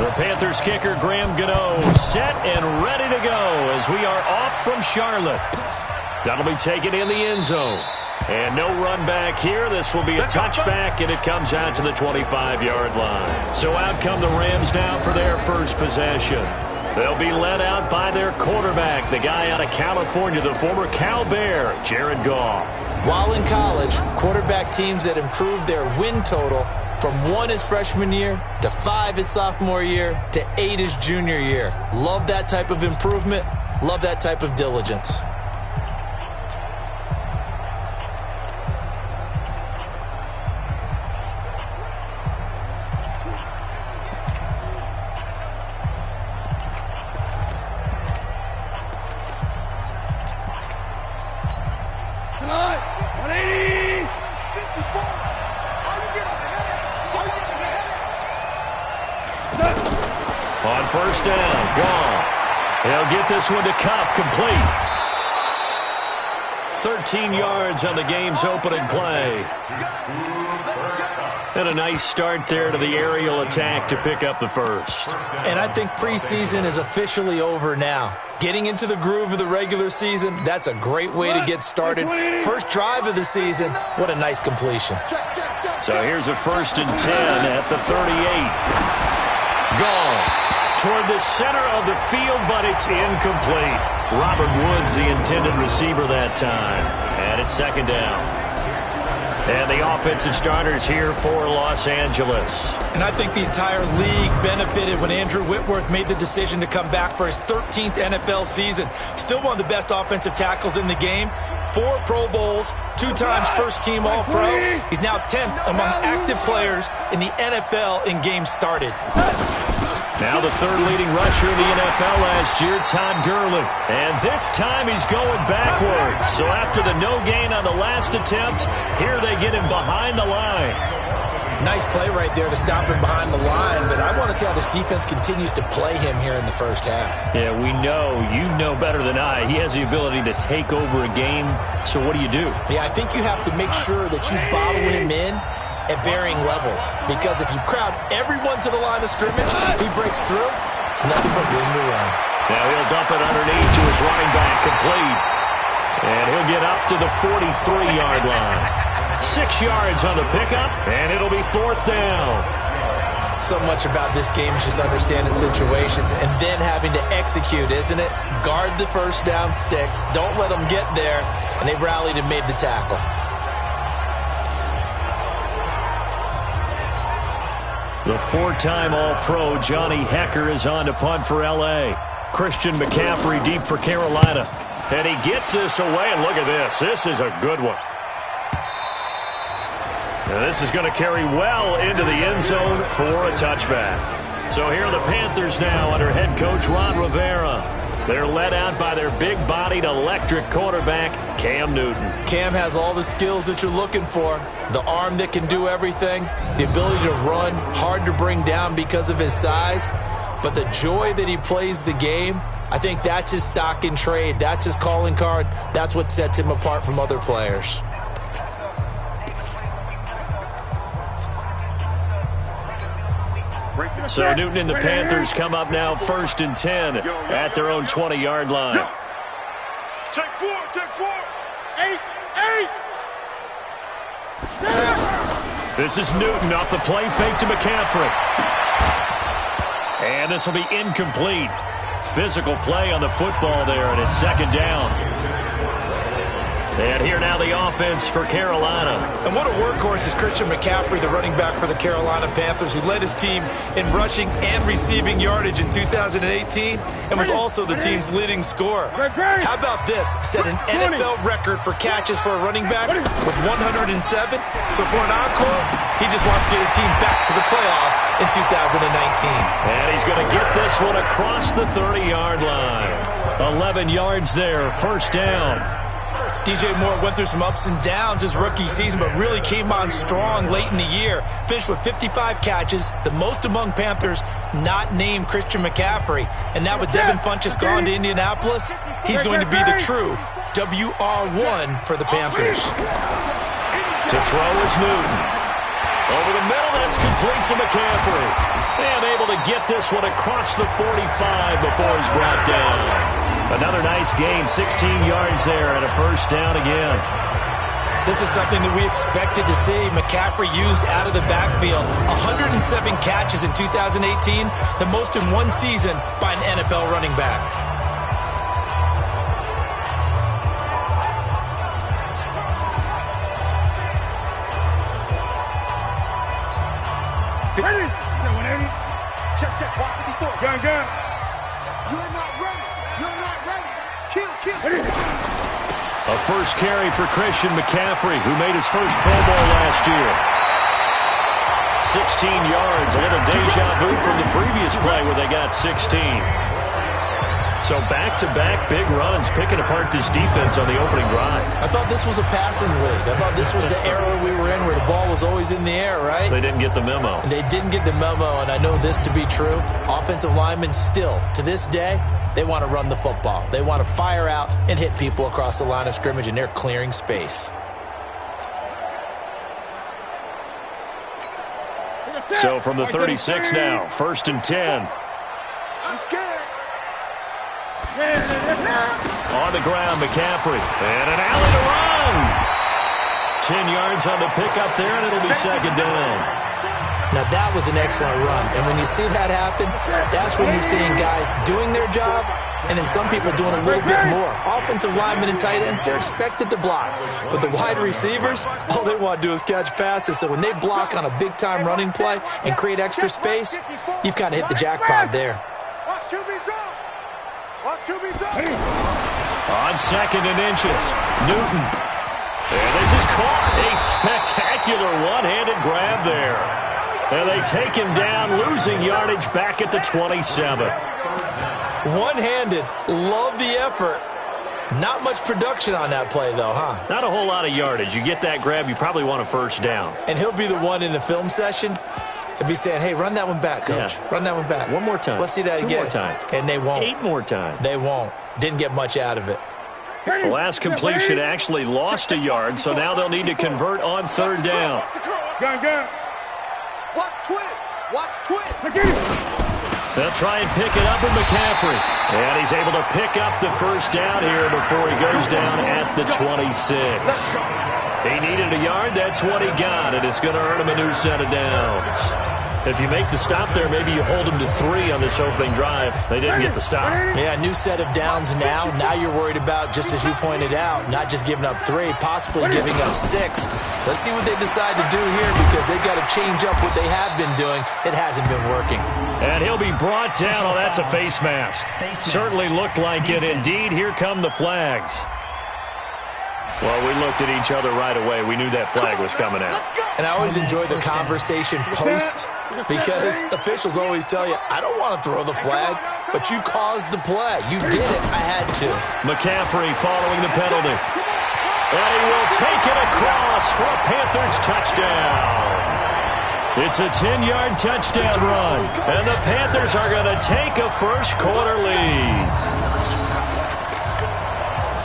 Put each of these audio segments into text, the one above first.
The Panthers kicker Graham Gano set and ready to go as we are off from Charlotte. That'll be taken in the end zone. And no run back here. This will be a touchback, and it comes out to the 25-yard line. So out come the Rams now for their first possession. They'll be led out by their quarterback, the guy out of California, the former Cal Bear, Jared Goff. While in college, quarterback teams that improved their win total from 1 his freshman year to 5 his sophomore year to 8 his junior year. Love that type of improvement. Love that type of diligence. On first down, Goff. He'll get this one to Cup, complete. 13 yards on the game's opening play. And a nice start there to the aerial attack to pick up the first. And I think preseason is officially over now. Getting into the groove of the regular season, that's a great way to get started. First drive of the season, what a nice completion. So here's a 1st and 10 at the 38. Goff toward the center of the field, but it's incomplete. Robert Woods, the intended receiver that time. And it's 2nd down. And the offensive starters here for Los Angeles. And I think the entire league benefited when Andrew Whitworth made the decision to come back for his 13th NFL season. Still one of the best offensive tackles in the game. 4 Pro Bowls, 2 times first-team All-Pro. He's now 10th among active players in the NFL in games started. Now the 3rd leading rusher in the NFL last year, Todd Gurley. And this time he's going backwards. So after the no gain on the last attempt, here they get him behind the line. Nice play right there to stop him behind the line, but I want to see how this defense continues to play him here in the first half. Yeah, we know. You know better than I. He has the ability to take over a game. So what do? Yeah, I think you have to make sure that you bottle him in at varying levels, because if you crowd everyone to the line of scrimmage, if he breaks through, it's nothing but room to run. Now he'll dump it underneath to his running back, complete. And he'll get up to the 43-yard line. 6 yards on the pickup, and it'll be 4th down. So much about this game is just understanding situations and then having to execute, isn't it? Guard the first down sticks. Don't let them get there. And they rallied and made the tackle. The 4-time All-Pro Johnny Hecker is on to punt for L.A. Christian McCaffrey deep for Carolina. And he gets this away, and look at this. This is a good one. And this is going to carry well into the end zone for a touchback. So here are the Panthers now under head coach Ron Rivera. They're led out by their big-bodied electric quarterback, Cam Newton. Cam has all the skills that you're looking for. The arm that can do everything, the ability to run, hard to bring down because of his size. But the joy that he plays the game, I think that's his stock in trade. That's his calling card. That's what sets him apart from other players. So Newton and the Panthers come up now 1st and 10 at their own 20-yard line. Take 4, take 4. 8. This is Newton off the play fake to McCaffrey. And this will be incomplete. Physical play on the football there, and it's 2nd down. And here now the offense for Carolina. And what a workhorse is Christian McCaffrey, the running back for the Carolina Panthers, who led his team in rushing and receiving yardage in 2018 and was also the team's leading scorer. How about this? Set an NFL record for catches for a running back with 107. So for an encore, he just wants to get his team back to the playoffs in 2019. And he's going to get this one across the 30-yard line. 11 yards there, 1st down. DJ Moore went through some ups and downs his rookie season, but really came on strong late in the year. Finished with 55 catches, the most among Panthers not named Christian McCaffrey. And now with Devin Funchess gone to Indianapolis, he's going to be the true WR1 for the Panthers. To throw is Newton. Over the middle. that's complete to McCaffrey. And able to get this one across the 45 before he's brought down. Another nice gain, 16 yards there and a first down again. This is something that we expected to see. McCaffrey used out of the backfield. 107 catches in 2018, the most in one season by an NFL running back. Ready? 180. Check, check. Watch 54. Gun, gun. You're not ready. You're not ready. Kill, kill. Ready? A first carry for Christian McCaffrey, who made his first Pro Bowl last year. 16 yards, a little deja vu from the previous play where they got 16. So back-to-back big runs, picking apart this defense on the opening drive. I thought this was a passing league. I thought this was the era we were in where the ball was always in the air, right? They didn't get the memo. And they didn't get the memo, and I know this to be true. Offensive linemen still, to this day, they want to run the football. They want to fire out and hit people across the line of scrimmage, and they're clearing space. So from the 36 now, 1st and 10. I'm scared. On the ground, McCaffrey. And an alley to run. 10 yards on the pickup there, and it'll be second down. Now, that was an excellent run. And when you see that happen, that's when you're seeing guys doing their job and then some people doing a little bit more. Offensive linemen and tight ends, they're expected to block. But the wide receivers, all they want to do is catch passes. So when they block on a big-time running play and create extra space, you've kind of hit the jackpot there. Watch QB drop. Watch QB drop. On 2nd and inches, Newton. And this is caught. A spectacular one-handed grab there. And they take him down, losing yardage back at the 27. One-handed. Love the effort. Not much production on that play, though, huh? Not a whole lot of yardage. You get that grab, you probably want a first down. And he'll be the one in the film session. He'll be saying, hey, run that one back, Coach. Yeah. Run that one back. One more time. Let's see that 2 again. more time. And they won't. 8 more times. They won't. Didn't get much out of it. The last completion actually lost a yard, so now they'll need to convert on 3rd down. Gun, gun. Watch twins. Watch twins. They'll try and pick it up with McCaffrey. And he's able to pick up the first down here before he goes down at the 26. He needed a yard. That's what he got, and it's going to earn him a new set of downs. If you make the stop there, maybe you hold them to 3 on this opening drive. They didn't get the stop. Yeah, new set of downs now. Now you're worried about, just as you pointed out, not just giving up 3, possibly giving up 6. Let's see what they decide to do here because they've got to change up what they have been doing. It hasn't been working. And he'll be brought down. Oh, that's a face mask. Certainly looked like it. Indeed, here come the flags. Well, we looked at each other right away. We knew that flag was coming out. And I always enjoy the conversation post because officials always tell you, I don't want to throw the flag, but you caused the play. You did it. I had to. McCaffrey following the penalty. And he will take it across for a Panthers touchdown. It's a 10-yard touchdown run. And the Panthers are going to take a first-quarter lead.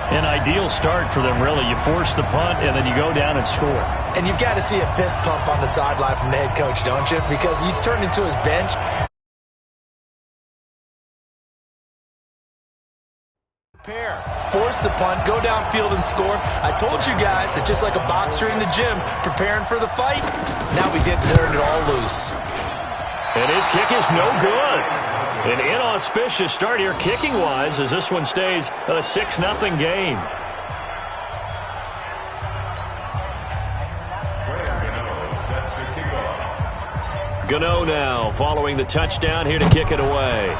An ideal start for them, really. You force the punt, and then you go down and score. And you've got to see a fist pump on the sideline from the head coach, don't you? Because he's turned into his bench. Prepare. Force the punt, go downfield and score. I told you guys, it's just like a boxer in the gym preparing for the fight. Now we did turn it all loose. And his kick is no good. An inauspicious start here kicking-wise as this one stays a 6-0 game. Gano now following the touchdown here to kick it away.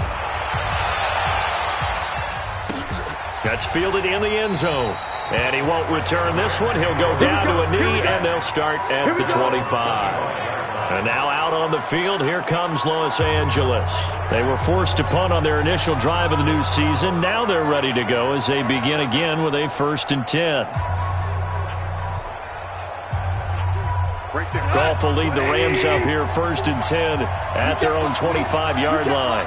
That's fielded in the end zone. And he won't return this one. He'll go down to a knee, and they'll start at the 25. And now out on the field, here comes Los Angeles. They were forced to punt on their initial drive of the new season. Now they're ready to go as they begin again with a 1st and 10. Goff will lead the Rams up here 1st and 10 at their own 25-yard line.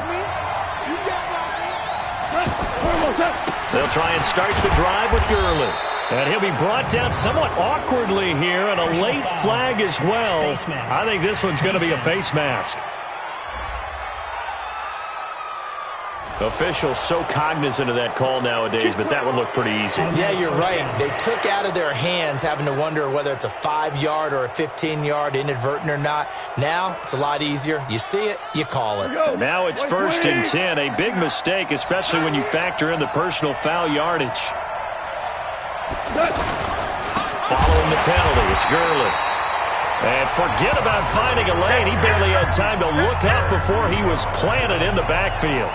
They'll try and start the drive with Gurley. And he'll be brought down somewhat awkwardly here, and a late flag as well. I think this one's going to be a face mask. Officials so cognizant of that call nowadays, but that one looked pretty easy. Yeah, you're right. They took out of their hands having to wonder whether it's a 5-yard or a 15-yard, inadvertent or not. Now, it's a lot easier. You see it, you call it. Now it's 1st and 10. A big mistake, especially when you factor in the personal foul yardage. Following the penalty, it's Gurley. And forget about finding a lane. He barely had time to look up before he was planted in the backfield.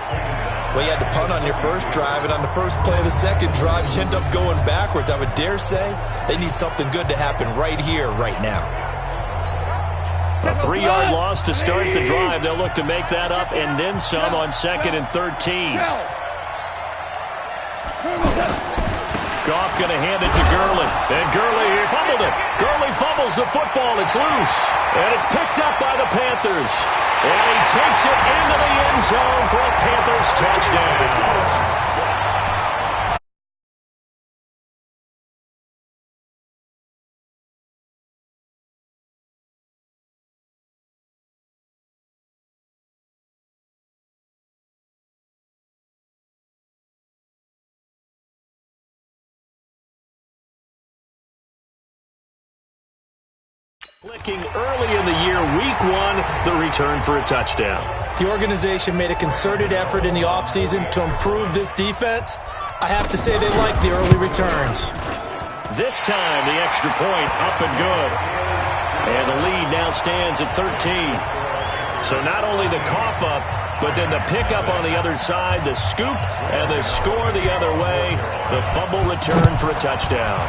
Well, you had to punt on your first drive, and on the first play of the second drive, you end up going backwards. I would dare say they need something good to happen right here, right now. A 3-yard loss to start the drive. They'll look to make that up and then some on 2nd and 13. Goff going to hand it to Gurley. And Gurley, he fumbled it. Gurley fumbles the football. It's loose. And it's picked up by the Panthers. And he takes it into the end zone for a Panthers touchdown. Clicking early in the year, week 1, the return for a touchdown. The organization made a concerted effort in the offseason to improve this defense. I have to say they like the early returns. This time, the extra point up and good. And the lead now stands at 13. So not only the cough up, but then the pickup on the other side, the scoop, and the score the other way. The fumble return for a touchdown.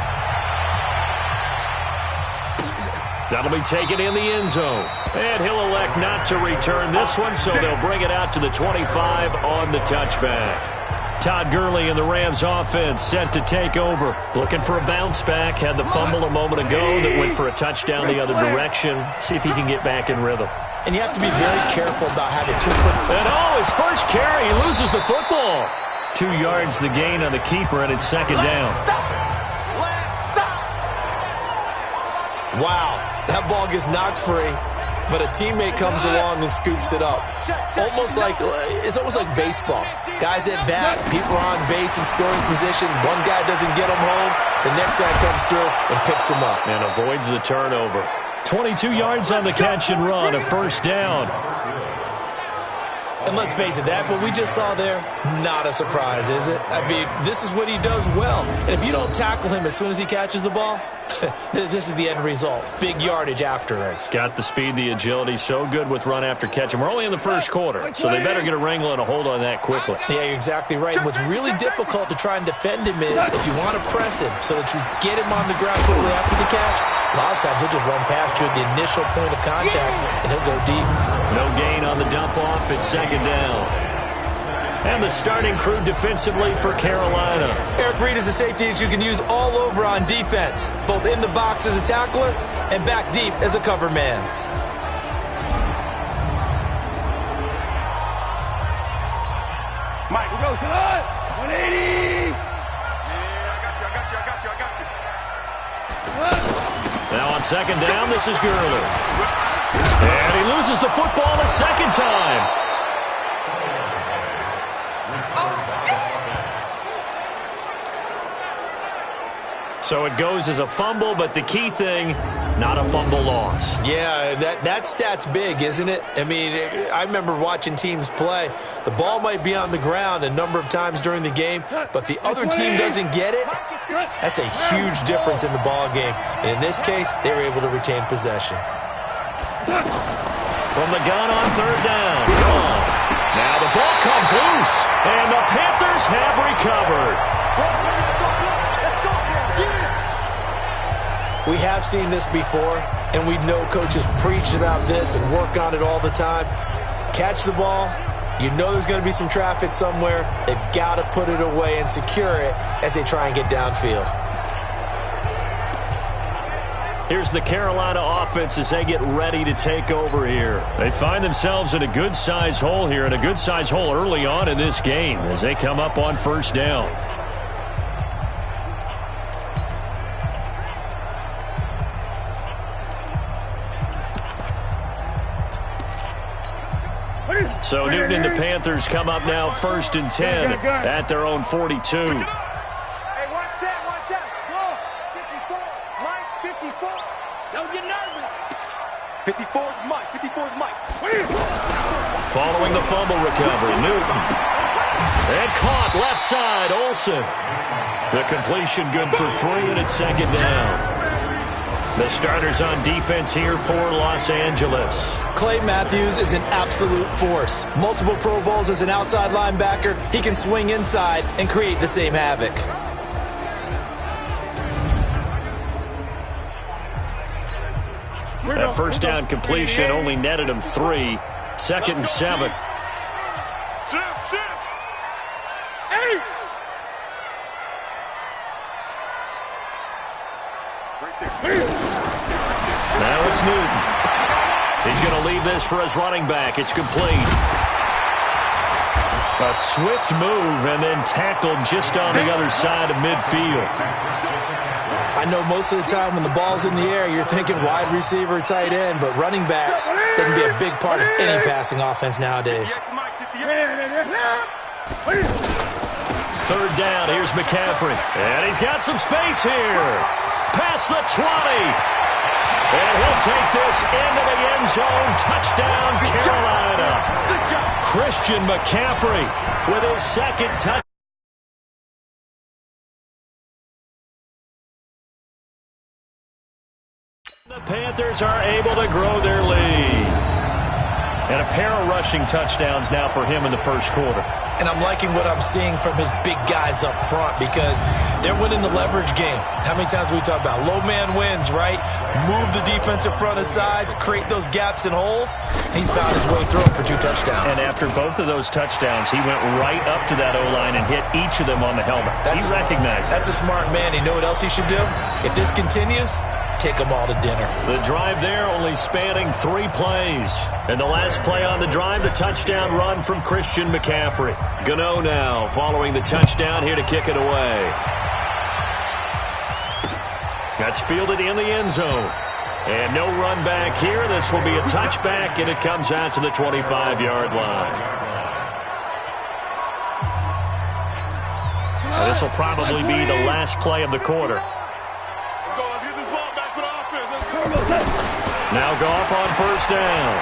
That'll be taken in the end zone. And he'll elect not to return this one, so they'll bring it out to the 25 on the touchback. Todd Gurley and the Rams offense set to take over. Looking for a bounce back. Had the fumble a moment ago that went for a touchdown the other direction. See if he can get back in rhythm. And you have to be very careful about having 2 foot. And his first carry, he loses the football. 2 yards the gain on the keeper, and it's 2nd down. Wow. That ball gets knocked free, but a teammate comes along and scoops it up. It's almost like baseball. Guys at bat, people are on base in scoring position. One guy doesn't get him home. The next guy comes through and picks him up. And avoids the turnover. 22 yards on the catch and run, a 1st down. And let's face it, that what we just saw there, not a surprise, is it? I mean, this is what he does well. And if you don't tackle him as soon as he catches the ball, this is the end result. Big yardage afterwards. Got the speed, the agility, so good with run after catch. And we're only in the 1st quarter, so they better get a wrangle and a hold on that quickly. Yeah, you're exactly right. And what's really difficult to try and defend him is if you want to press him so that you get him on the ground quickly after the catch, a lot of times he'll just run past you at the initial point of contact, and he'll go deep. No gain on the dump off. It's 2nd down. And the starting crew defensively for Carolina. Eric Reid is a safety that you can use all over on defense, both in the box as a tackler and back deep as a cover man. Mike, we go to the 180. I got you. Now on 2nd down, this is Gurley. And he loses the football a 2nd time. So it goes as a fumble, but the key thing, not a fumble loss. Yeah, that stat's big, isn't it? I mean, I remember watching teams play. The ball might be on the ground a number of times during the game, but the other team doesn't get it. That's a huge difference in the ball game. And in this case, they were able to retain possession. From the gun on 3rd down. Now the ball comes loose, and the Panthers have recovered. We have seen this before, and we know coaches preach about this and work on it all the time. Catch the ball. You know there's going to be some traffic somewhere. They've got to put it away and secure it as they try and get downfield. Here's the Carolina offense as they get ready to take over here. They find themselves in a good-sized hole here, and a good-sized hole early on in this game as they come up on 1st down. So Newton and the Panthers come up now 1st and 10 at their own 42. Hey, one set. Go. 54. Mike, 54. Don't get nervous. 54 is Mike. 54 is Mike. Following the fumble recovery, Newton. And caught left side, Olsen. The completion good for 3, and it's 2nd down. The starters on defense here for Los Angeles. Clay Matthews is an absolute force. Multiple Pro Bowls as an outside linebacker. He can swing inside and create the same havoc. That first down completion only netted him 3. 2nd and 7. Now it's Newton. He's going to leave this for his running back. It's complete. A swift move and then tackled just on the other side of midfield. I know most of the time when the ball's in the air, you're thinking wide receiver, tight end, but running backs, they can be a big part of any passing offense nowadays. 3rd down, here's McCaffrey. And he's got some space here. Past the 20. And he'll take this into the end zone. Touchdown, Carolina. Christian McCaffrey with his 2nd touchdown. The Panthers are able to grow their lead. And a pair of rushing touchdowns now for him in the first quarter. And I'm liking what I'm seeing from his big guys up front because they're winning the leverage game. How many times we talk about low man wins, right? Move the defensive front aside, create those gaps and holes. He's found his way through for 2 touchdowns. And after both of those touchdowns, he went right up to that O-line and hit each of them on the helmet. He recognized it. That's a smart man. You know what else he should do? If this continues, take them all to dinner. The drive there only spanning 3 plays. And the last play on the drive, the touchdown run from Christian McCaffrey. Gano now following the touchdown here to kick it away. That's fielded in the end zone. And no run back here. This will be a touchback, and it comes out to the 25-yard line. Now, this will probably be the last play of the quarter. Now Goff on 1st down.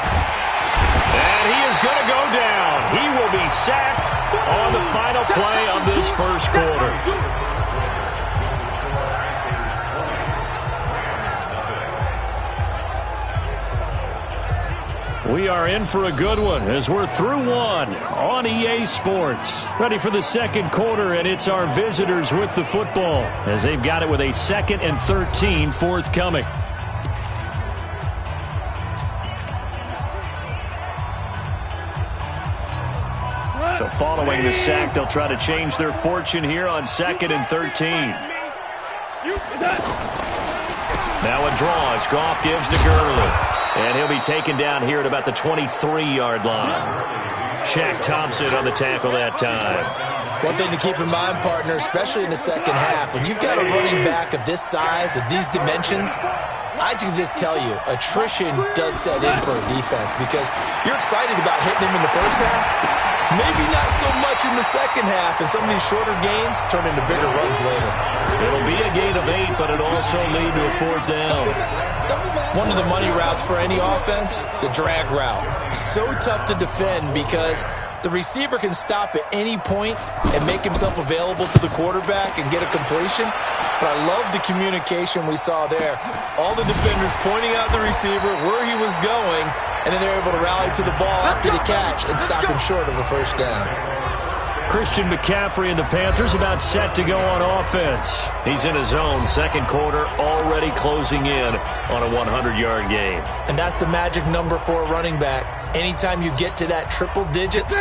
And he is going to go down. He will be sacked on the final play of this first quarter. We are in for a good one as we're through 1 on EA Sports. Ready for the second quarter, and it's our visitors with the football as they've got it with a 2nd and 13 forthcoming. So following the sack, they'll try to change their fortune here on 2nd and 13. Now a draw as Goff gives to Gurley. And he'll be taken down here at about the 23-yard line. Shaq Thompson on the tackle that time. One thing to keep in mind, partner, especially in the second half, when you've got a running back of this size, of these dimensions, I can just tell you, attrition does set in for a defense because you're excited about hitting him in the first half. Maybe not so much in the second half, and some of these shorter gains turn into bigger runs later. It'll be a gain of 8, but it'll also lead to a 4th down. One of the money routes for any offense, the drag route. So tough to defend because the receiver can stop at any point and make himself available to the quarterback and get a completion. But I love the communication we saw there. All the defenders pointing out the receiver, where he was going, and then they're able to rally to the ball after the catch and stop him short of a first down. Christian McCaffrey and the Panthers about set to go on offense. He's in his own second quarter, already closing in on a 100-yard game. And that's the magic number for a running back. Anytime you get to that triple digits,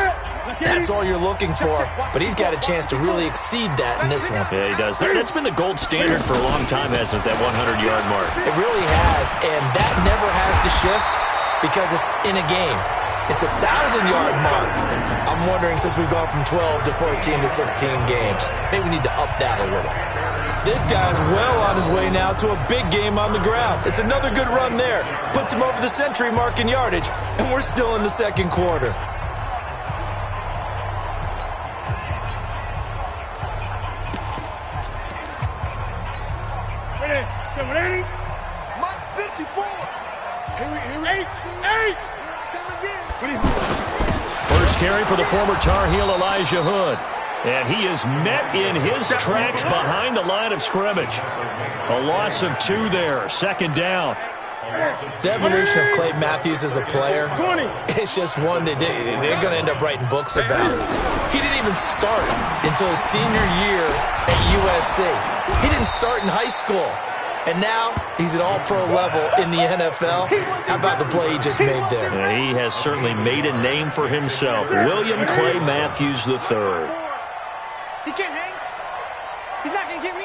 that's all you're looking for. But he's got a chance to really exceed that in this one. Yeah, he does. That's been the gold standard for a long time, hasn't it, that 100-yard mark? It really has, and that never has to shift because it's in a game. It's a 1,000-yard mark. I'm wondering, since we've gone from 12 to 14 to 16 games, maybe we need to up that a little. This guy's well on his way now to a big game on the ground. It's another good run there. Puts him over the century mark in yardage, and we're still in the second quarter. First carry for the former Tar Heel Elijah Hood. And he is met in his tracks behind the line of scrimmage. A loss of 2 there, second down. The evolution of Clay Matthews as a player, it's just one that they're going to end up writing books about. He didn't even start until his senior year at USC. He didn't start in high school. And now he's at all-pro level in the NFL. How about the play he just made there? Yeah, he has certainly made a name for himself. William Clay Matthews III. He can't hang. He's not going to get me.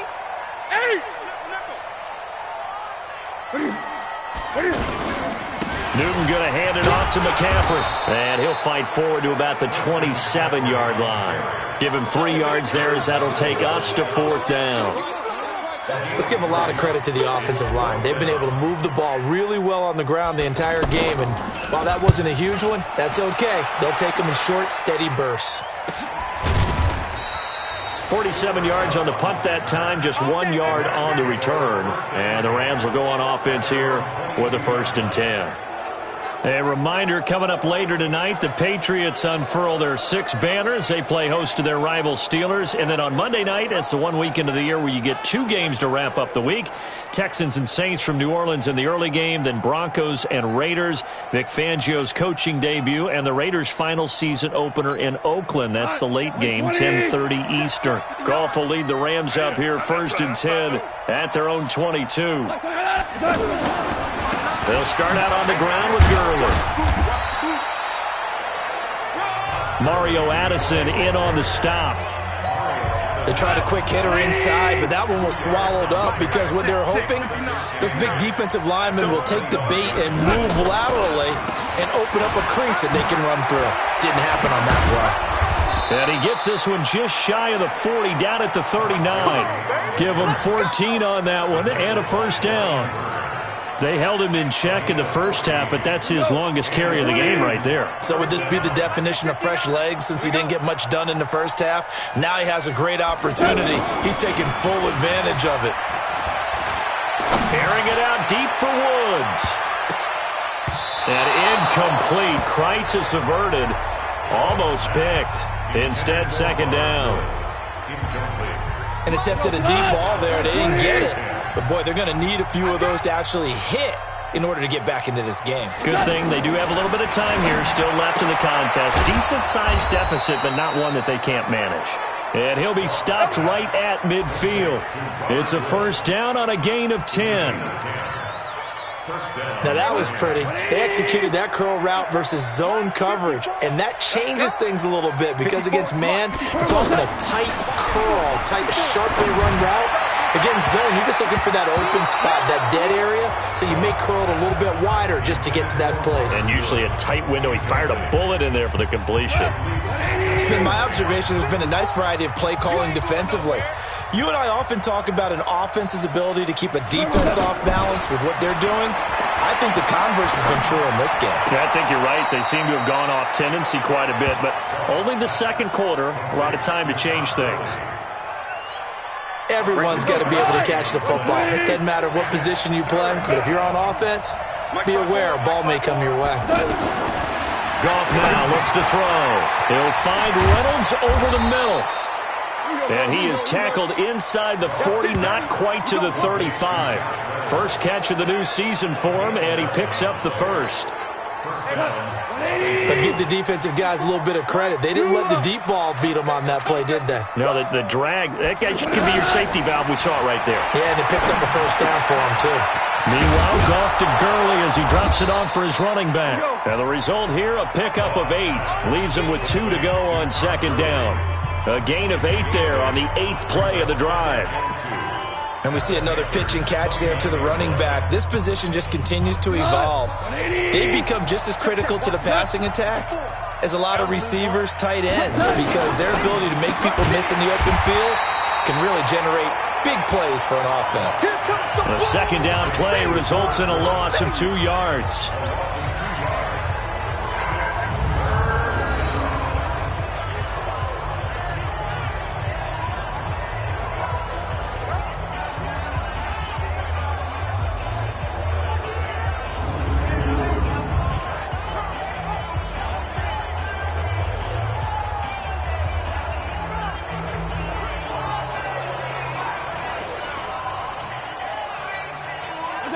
Newton going to hand it off to McCaffrey. And he'll fight forward to about the 27-yard line. Give him 3 yards there as that'll take us to 4th down. Let's give a lot of credit to the offensive line. They've been able to move the ball really well on the ground the entire game. And while that wasn't a huge one, that's okay. They'll take them in short, steady bursts. 47 yards on the punt that time, just 1 yard on the return. And the Rams will go on offense here with a 1st and 10. A reminder, coming up later tonight, the Patriots unfurl their 6 banners. They play host to their rival Steelers. And then on Monday night, it's the one weekend of the year where you get 2 games to wrap up the week. Texans and Saints from New Orleans in the early game, then Broncos and Raiders. Vic Fangio's coaching debut, and the Raiders' final season opener in Oakland. That's the late game, 10:30 Eastern. Goff will lead the Rams up here, 1st and 10 at their own 22. They'll start out on the ground with Gurley. Mario Addison in on the stop. They tried a quick hitter inside, but that one was swallowed up because what they're hoping, those big defensive linemen will take the bait and move laterally and open up a crease that they can run through. Didn't happen on that play. And he gets this one just shy of the 40, down at the 39. Give him 14 on that one and a 1st down. They held him in check in the first half, but that's his longest carry of the game right there. So would this be the definition of fresh legs since he didn't get much done in the first half? Now he has a great opportunity. He's taking full advantage of it. Airing it out deep for Woods. And incomplete. Crisis averted. Almost picked. Instead, 2nd down. And attempted a deep ball there. They didn't get it. But, boy, they're going to need a few of those to actually hit in order to get back into this game. Good thing they do have a little bit of time here still left in the contest. Decent-sized deficit, but not one that they can't manage. And he'll be stopped right at midfield. It's a 1st down on a gain of 10. Now, that was pretty. They executed that curl route versus zone coverage, and that changes things a little bit because against man, it's often a tight curl, tight, sharply run route. Against zone, you're just looking for that open spot, that dead area, so you may curl it a little bit wider just to get to that place. And usually a tight window. He fired a bullet in there for the completion. It's been my observation there's been a nice variety of play calling defensively. You and I often talk about an offense's ability to keep a defense off balance with what they're doing. I think the converse has been true in this game. Yeah, I think you're right. They seem to have gone off tendency quite a bit, but only the second quarter, a lot of time to change things. Everyone's got to be able to catch the football. It doesn't matter what position you play, but if you're on offense, be aware a ball may come your way. Goff now looks to throw. He'll find Reynolds over the middle. And he is tackled inside the 40, not quite to the 35. First catch of the new season for him, and he picks up the 1st. But give the defensive guys a little bit of credit. They didn't let the deep ball beat them on that play, did they? No, the drag, that guy could be your safety valve. We saw it right there. Yeah, and they picked up a 1st down for him, too. Meanwhile, Goff to Gurley as he drops it off for his running back. And the result here, a pickup of 8. Leaves him with 2 to go on 2nd down. A gain of 8 there on the 8th play of the drive. And we see another pitch and catch there to the running back. This position just continues to evolve. They become just as critical to the passing attack as a lot of receivers, tight ends, because their ability to make people miss in the open field can really generate big plays for an offense. The 2nd down play results in a loss of 2 yards.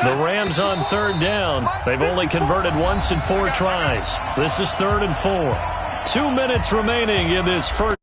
The Rams on 3rd down. They've only converted once in 4 tries. This is 3rd and 4. 2 minutes remaining in this first.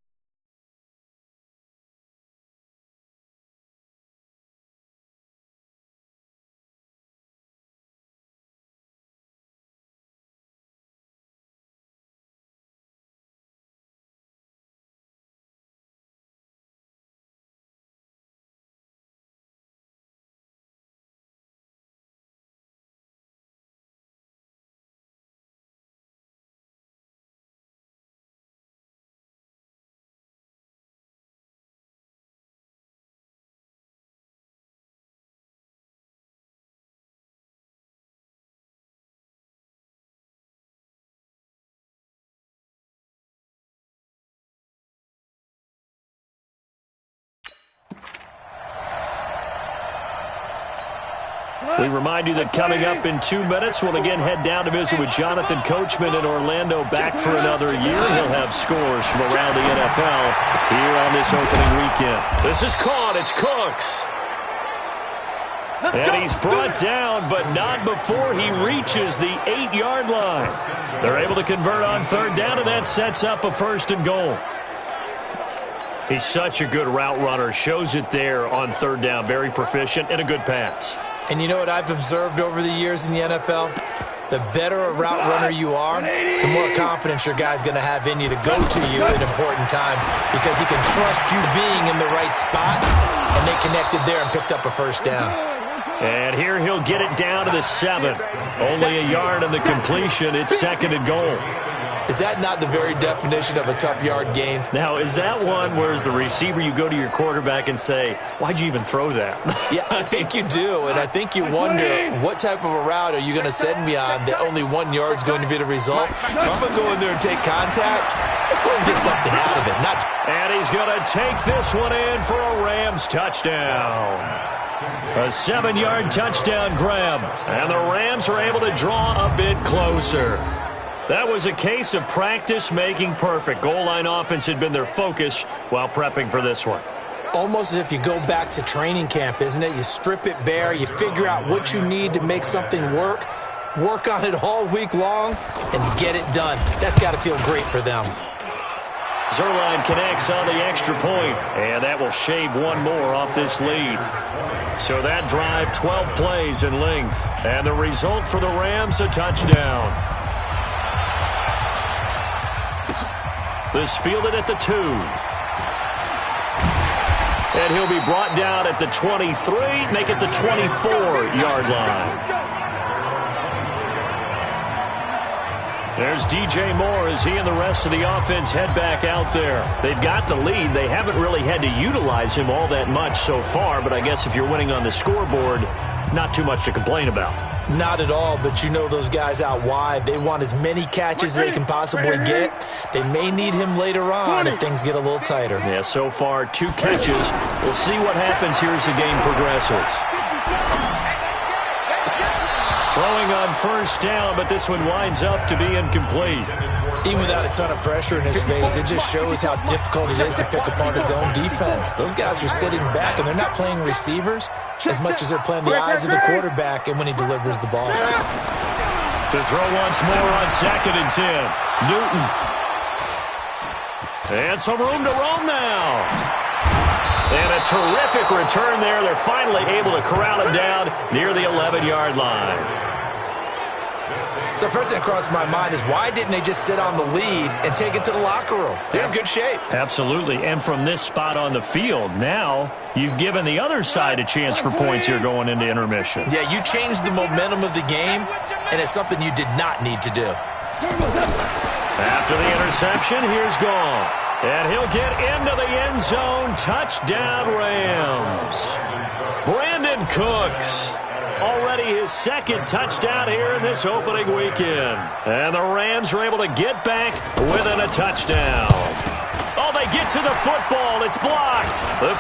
We remind you that coming up in 2 minutes, we'll again head down to visit with Jonathan Coachman in Orlando, back for another year. He'll have scores from around the NFL here on this opening weekend. This is caught. It's Cooks. And he's brought down, but not before he reaches the 8-yard line. They're able to convert on 3rd down, and that sets up a 1st and goal. He's such a good route runner. Shows it there on 3rd down. Very proficient and a good pass. And you know what I've observed over the years in the NFL? The better a route runner you are, the more confidence your guy's going to have in you to go to you at important times because he can trust you being in the right spot, and they connected there and picked up a 1st down. And here he'll get it down to the 7. Only a yard on the completion. It's 2nd and goal. Is that not the very definition of a tough yard gained? Now, is that one where as the receiver you go to your quarterback and say, why'd you even throw that? Yeah, I think you do, and I think you wonder what type of a route are you going to send me on that only 1 yard's going to be the result? If I'm going to go in there and take contact, let's go and get something out of it. And he's going to take this one in for a Rams touchdown. A 7-yard touchdown grab, and the Rams are able to draw a bit closer. That was a case of practice making perfect. Goal line offense had been their focus while prepping for this one. Almost as if you go back to training camp, isn't it? You strip it bare, you figure out what you need to make something work on it all week long, and get it done. That's got to feel great for them. Zerline connects on the extra point, and that will shave one more off this lead. So that drive, 12 plays in length, and the result for the Rams, a touchdown. This fielded at the 2. And he'll be brought down at the 23, make it the 24-yard line. There's DJ Moore as he and the rest of the offense head back out there. They've got the lead. They haven't really had to utilize him all that much so far, but I guess if you're winning on the scoreboard, not too much to complain about. Not at all, but you know those guys out wide, they want as many catches as they can possibly get. They may need him later on if things get a little tighter. Yeah, so far 2 catches. We'll see what happens here as the game progresses. Throwing on 1st down, but this one winds up to be incomplete. Even without a ton of pressure in his face, it just shows how difficult it is to pick apart his own defense. Those guys are sitting back, and they're not playing receivers as much as they're playing the eyes of the quarterback and when he delivers the ball. To throw once more on 2nd and 10. Newton. And some room to roam now. And a terrific return there. They're finally able to corral him down near the 11-yard line. So first thing that crossed my mind is why didn't they just sit on the lead and take it to the locker room? They're in good shape. Absolutely. And from this spot on the field, now you've given the other side a chance for points here going into intermission. Yeah, you changed the momentum of the game, and it's something you did not need to do. After the interception, here's Goff. And he'll get into the end zone. Touchdown, Rams. Brandon Cooks. Already his 2nd touchdown here in this opening weekend. And the Rams are able to get back within a touchdown. Oh, they get to the football. It's blocked. And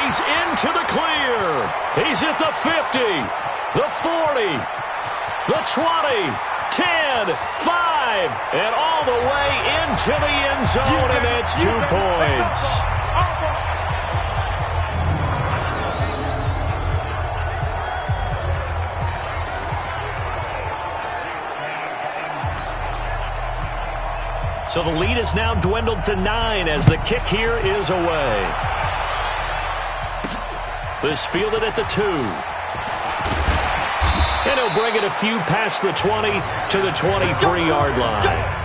he's into the clear. He's at the 50, the 40, the 20, 10, 5, and all the way into the end zone, and that's 2 points. So the lead is now dwindled to 9 as the kick here is away. This fielded at the 2. And he'll bring it a few past the 20 to the 23-yard line.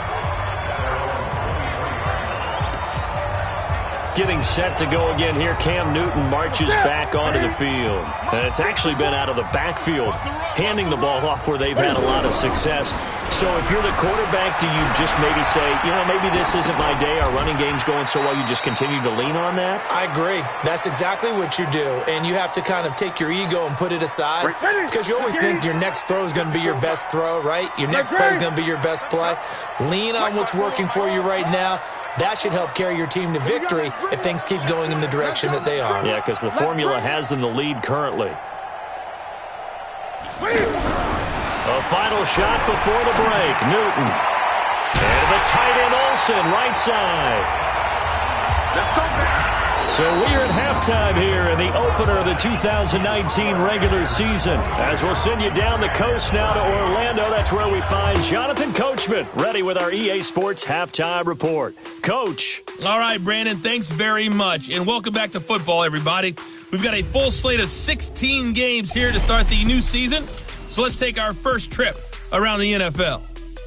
Getting set to go again here, Cam Newton marches back onto the field. And it's actually been out of the backfield, handing the ball off where they've had a lot of success. So if you're the quarterback, do you just maybe say, maybe this isn't my day, our running game's going so well, you just continue to lean on that? I agree. That's exactly what you do. And you have to kind of take your ego and put it aside, because you always think your next throw is going to be your best throw, right? Your next play is going to be your best play. Lean on what's working for you right now. That should help carry your team to victory if things keep going in the direction that they are. Yeah, because the formula has them the lead currently. A final shot before the break. Newton. And the tight end Olsen, right side. So we're at halftime here in the opener of the 2019 regular season. As we'll send you down the coast now to Orlando, that's where we find Jonathan Coachman, ready with our EA Sports Halftime Report. Coach. All right, Brandon, thanks very much. And welcome back to football, everybody. We've got a full slate of 16 games here to start the new season. So let's take our first trip around the NFL.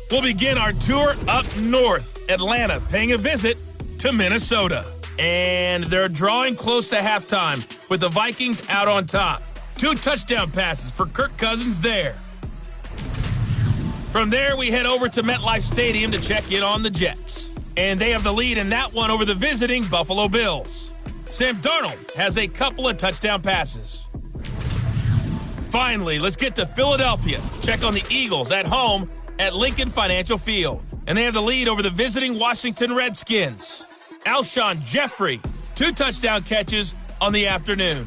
We'll begin our tour up north, Atlanta, paying a visit to Minnesota. And they're drawing close to halftime with the Vikings out on top. 2 touchdown passes for Kirk Cousins there. From there, we head over to MetLife Stadium to check in on the Jets. And they have the lead in that one over the visiting Buffalo Bills. Sam Darnold has a couple of touchdown passes. Finally, let's get to Philadelphia. Check on the Eagles at home at Lincoln Financial Field. And they have the lead over the visiting Washington Redskins. Alshon Jeffrey, 2 touchdown catches on the afternoon.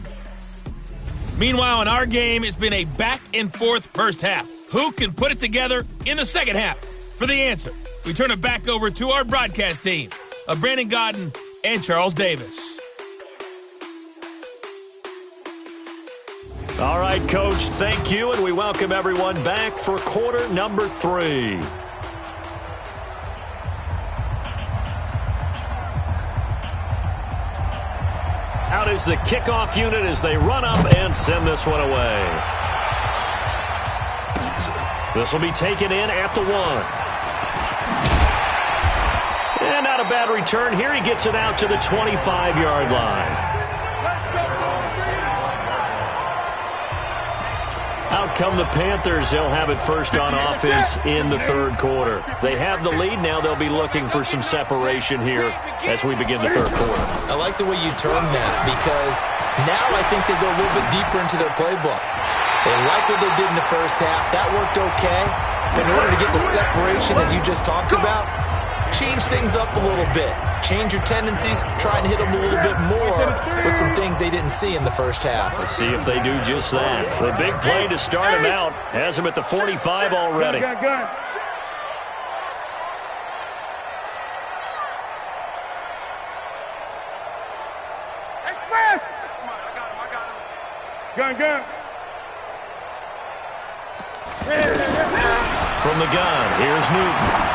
Meanwhile, in our game, it's been a back-and-forth first half. Who can put it together in the second half? For the answer, we turn it back over to our broadcast team of Brandon Godden and Charles Davis. All right, Coach, thank you, and we welcome everyone back for quarter number 3. Out is the kickoff unit as they run up and send this one away. This will be taken in at the 1. And not a bad return here. He gets it out to the 25-yard line. Out come the Panthers. They'll have it first on offense in the third quarter. They have the lead. Now they'll be looking for some separation here as we begin the third quarter. I like the way you term that, because now I think they go a little bit deeper into their playbook. They like what they did in the first half. That worked okay. But in order to get the separation that you just talked about, change things up a little bit. Change your tendencies. Try and hit them a little bit more with some things they didn't see in the first half. Let's see if they do just that. The big play to start him out has him at the 45 already. Gun. From the gun, here's Newton.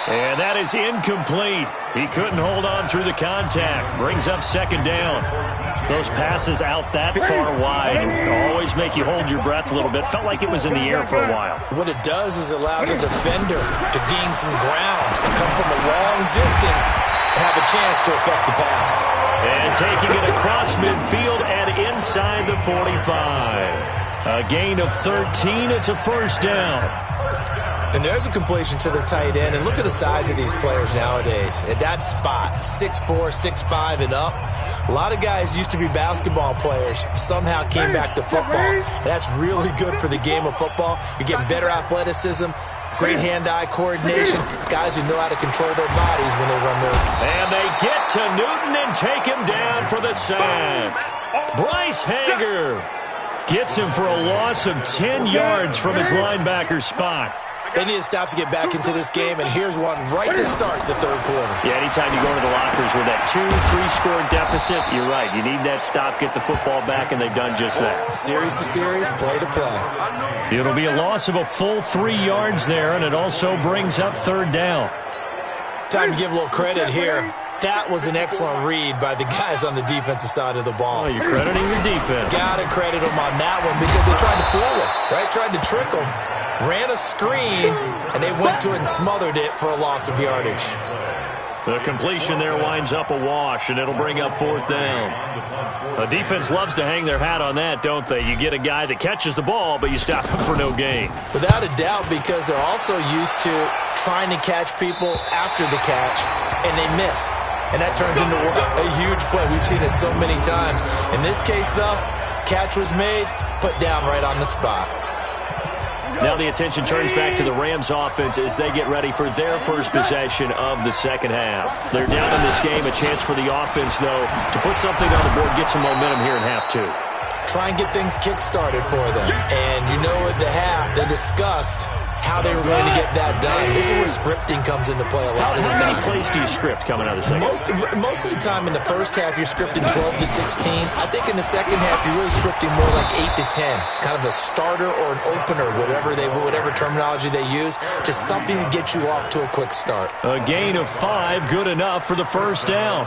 And that is incomplete. He couldn't hold on through the contact. Brings up second down. Those passes out that far wide always make you hold your breath a little bit. Felt like it was in the air for a while. What it does is allow the defender to gain some ground, come from a long distance, and have a chance to affect the pass. And taking it across midfield and inside the 45. A gain of 13. It's a first down. And there's a completion to the tight end. And look at the size of these players nowadays. At that spot, 6'4", 6'5", and up. A lot of guys used to be basketball players, somehow came back to football. And that's really good for the game of football. You're getting better athleticism, great hand-eye coordination, guys who know how to control their bodies when they run their... And they get to Newton and take him down for the sack. Bryce Hager gets him for a loss of 10 yards from his linebacker spot. They need to stop to get back into this game, and here's one right to start the third quarter. Yeah, anytime you go into the lockers with that 2-3 score deficit, you're right. You need that stop, get the football back, and they've done just that. Series to series, play to play. It'll be a loss of a full 3 yards there, and it also brings up third down. Time to give a little credit here. That was an excellent read by the guys on the defensive side of the ball. Oh, you're crediting your defense. Got to credit them on that one because they tried to fool them, right? Tried to trick them. Ran a screen, and they went to it and smothered it for a loss of yardage. The completion there winds up a wash, and it'll bring up fourth down. The defense loves to hang their hat on that, don't they? You get a guy that catches the ball, but you stop him for no gain. Without a doubt, because they're also used to trying to catch people after the catch, and they miss. And that turns into a huge play. We've seen it so many times. In this case, though, catch was made, put down right on the spot. Now the attention turns back to the Rams offense as they get ready for their first possession of the second half. They're down in this game. A chance for the offense, though, to put something on the board, get some momentum here in half two. Try and get things kick-started for them. And you know at the half, they discussed how they were going to get that done. This is where scripting comes into play a lot of the time. How many plays do you script coming out of the second? Most of the time in the first half, you're scripting 12 to 16. I think in the second half, you're really scripting more like 8 to 10. Kind of a starter or an opener, whatever terminology they use. Just something to get you off to a quick start. A gain of 5, good enough for the first down.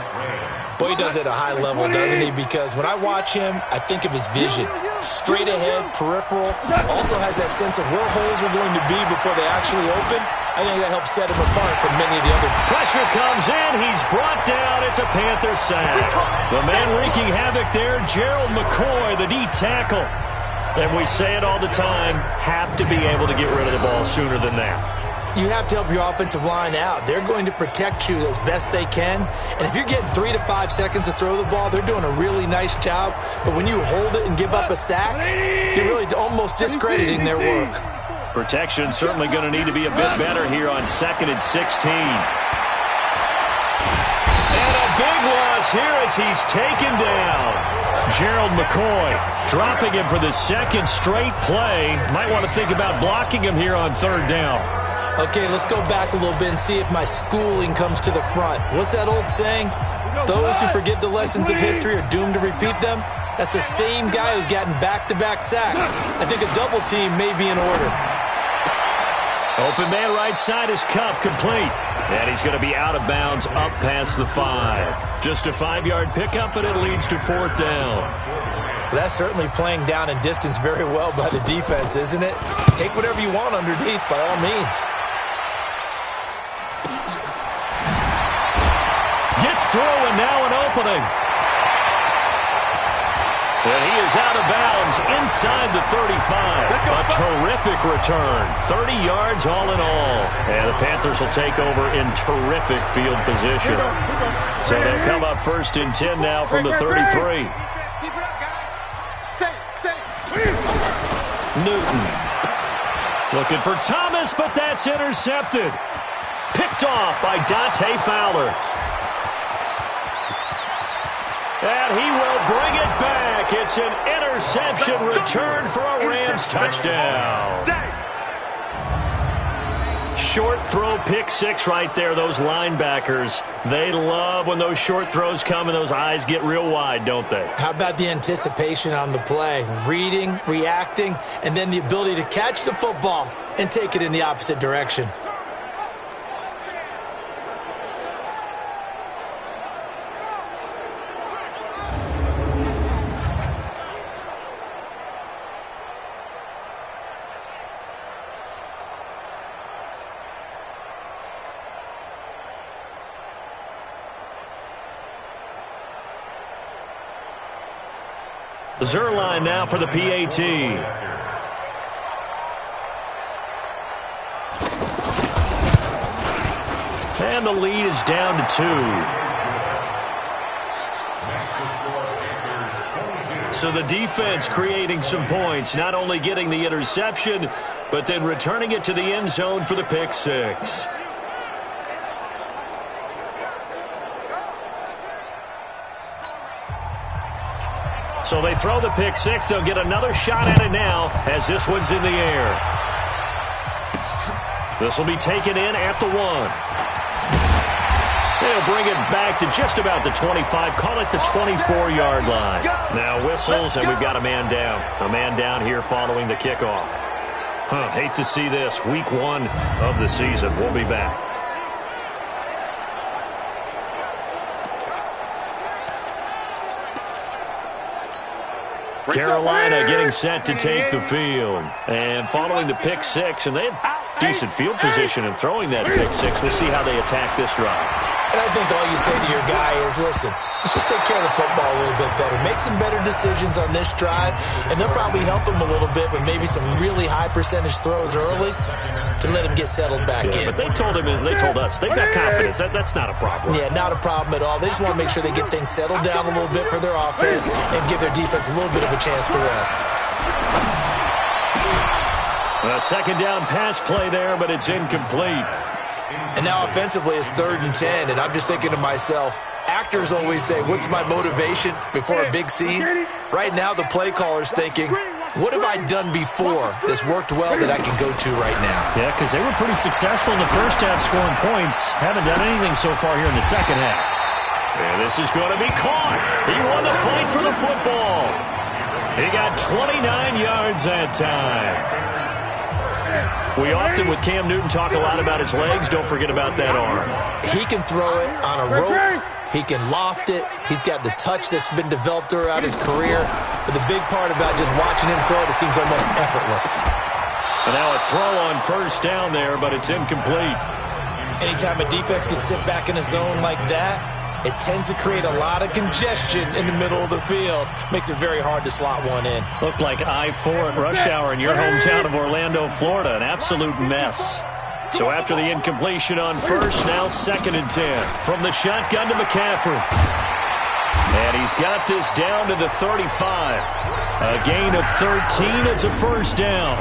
Boy, he does it at a high level, doesn't he? Because when I watch him, I think of his vision. Straight ahead, peripheral. Also has that sense of where holes are going to be before they actually open. I think that helps set him apart from many of the other. Pressure comes in. He's brought down. It's a Panther sack. The man wreaking havoc there, Gerald McCoy, the D tackle. And we say it all the time, have to be able to get rid of the ball sooner than that. You have to help your offensive line out. They're going to protect you as best they can. And if you're getting 3 to 5 seconds to throw the ball, they're doing a really nice job. But when you hold it and give up a sack, you're really almost discrediting their work. Protection certainly going to need to be a bit better here on 2nd and 16. And a big loss here as he's taken down. Gerald McCoy dropping him for the second straight play. Might want to think about blocking him here on third down. Okay, let's go back a little bit and see if my schooling comes to the front. What's that old saying? Those who forget the lessons of history are doomed to repeat them. That's the same guy who's gotten back-to-back sacks. I think a double team may be in order. Open man right side is Cup, complete. And he's going to be out of bounds up past the 5. Just a 5-yard pickup, and it leads to fourth down. Well, that's certainly playing down in distance very well by the defense, isn't it? Take whatever you want underneath by all means. Gets through, and now an opening. And he is out of bounds inside the 35. A terrific return. 30 yards all in all. And the Panthers will take over in terrific field position. So they'll come up 1st and 10 now from the 33. Newton. Looking for Thomas, but that's intercepted. Picked off by Dante Fowler. And he will bring it back. It's an interception return for a Rams touchdown. Short throw, pick 6 right there. Those linebackers, they love when those short throws come and those eyes get real wide, don't they? How about the anticipation on the play? Reading, reacting, and then the ability to catch the football and take it in the opposite direction. Zerline now for the PAT. And the lead is down to 2. So the defense creating some points, not only getting the interception, but then returning it to the end zone for the pick 6. So they throw the pick 6. They'll get another shot at it now as this one's in the air. This will be taken in at the 1. They'll bring it back to just about the 25. Call it the 24-yard line. Now whistles, and we've got a man down. A man down here following the kickoff. Hate to see this. Week 1 of the season. We'll be back. Carolina getting set to take the field. And following the pick 6, and they had decent field position in throwing that pick 6. We'll see how they attack this drive. And I think all you say to your guy is, listen, let's just take care of the football a little bit better. Make some better decisions on this drive, and they'll probably help him a little bit with maybe some really high percentage throws early to let him get settled back in. But they told him, and they told us, they've got confidence. That's not a problem. Yeah, not a problem at all. They just want to make sure they get things settled down a little bit for their offense and give their defense a little bit of a chance to rest. A second down pass play there, but it's incomplete. And now offensively it's 3rd and 10, and I'm just thinking to myself, actors always say, what's my motivation before a big scene? Right now the play caller's thinking, what have I done before that's worked well that I can go to right now? Yeah, because they were pretty successful in the first half scoring points. Haven't done anything so far here in the second half. And this is going to be caught. He won the fight for the football. He got 29 yards that time. We often, with Cam Newton, talk a lot about his legs. Don't forget about that arm. He can throw it on a rope. He can loft it. He's got the touch that's been developed throughout his career. But the big part about just watching him throw it seems almost effortless. And now a throw on first down there, but it's incomplete. Anytime a defense can sit back in a zone like that, it tends to create a lot of congestion in the middle of the field. Makes it very hard to slot one in. Looked like I-4 at rush hour in your hometown of Orlando, Florida. An absolute mess. So after the incompletion on first, now 2nd and 10. From the shotgun to McCaffrey. And he's got this down to the 35. A gain of 13. It's a first down.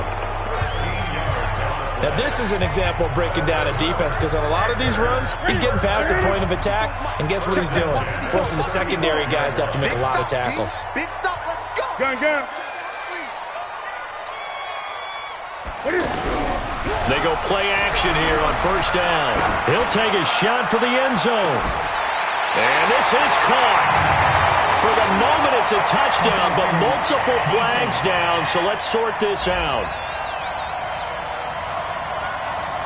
Now, this is an example of breaking down a defense because on a lot of these runs, he's getting past the point of attack, and guess what he's doing? Forcing the secondary guys to have to make a lot of tackles. Big stop, let's go. Go. They go play action here on first down. He'll take a shot for the end zone. And this is caught. For the moment, it's a touchdown, but multiple flags down, so let's sort this out.